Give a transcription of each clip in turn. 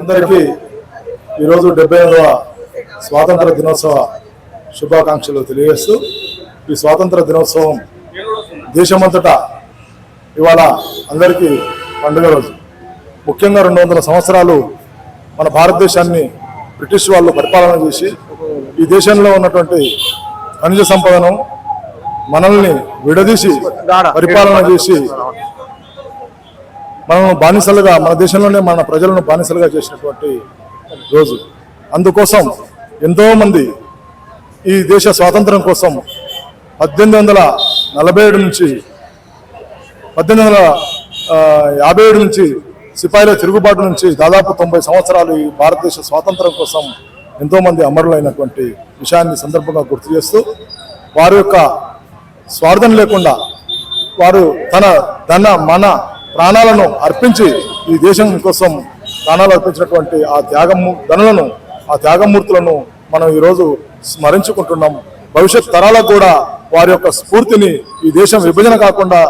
అందరికీ ఈరోజు 78వ స్వాతంత్ర దినోత్సవ శుభాకాంక్షలు తెలియజేస్తూ ఈ స్వాతంత్ర దినోత్సవం దేశమంతటా ఇవాళ అందరికీ పండుగ రోజు. ముఖ్యంగా 200 సంవత్సరాలు మన భారతదేశాన్ని బ్రిటిష్ వాళ్ళు పరిపాలన చేసి ఈ దేశంలో ఉన్నటువంటి ఖనిజ సంపదను మనల్ని విడదీసి పరిపాలన చేసి మనల్ని బానిసలుగా, మన దేశంలోనే మన ప్రజలను బానిసలుగా చేసినటువంటి రోజు. అందుకోసం ఎంతోమంది ఈ దేశ స్వాతంత్రం కోసం 1847 నుంచి 1857 నుంచి సిపాయిల తిరుగుబాటు నుంచి దాదాపు 90 సంవత్సరాలు ఈ భారతదేశ స్వాతంత్రం కోసం ఎంతోమంది అమరులైనటువంటి విషయాన్ని సందర్భంగా గుర్తు చేస్తూ వారి యొక్క స్వార్థం లేకుండా వారు మన ప్రాణాలను అర్పించి ఈ దేశం కోసం ప్రాణాలు అర్పించినటువంటి ఆ త్యాగమూర్తులను మనం ఈరోజు స్మరించుకుంటున్నాం. భవిష్యత్ తరాలకు కూడా వారి యొక్క స్ఫూర్తిని ఈ దేశం విభజన కాకుండా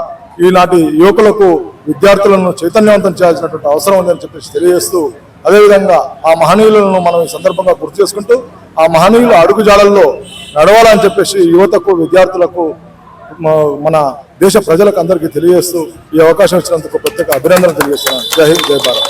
ఈనాటి యువకులకు, విద్యార్థులను చైతన్యవంతం చేయాల్సినటువంటి అవసరం ఉందని చెప్పేసి తెలియజేస్తూ, అదేవిధంగా ఆ మహనీయులను మనం ఈ సందర్భంగా గుర్తు చేసుకుంటూ ఆ మహనీయుల అడుగుజాడల్లో నడవాలని చెప్పేసి యువతకు, విద్యార్థులకు, మన దేశ ప్రజలకు అందరికీ తెలియజేస్తూ ఈ అవకాశం ఇచ్చినందుకు ప్రత్యేక అభినందనలు తెలియజేస్తున్నాను. జై హింద్, జై భారత్.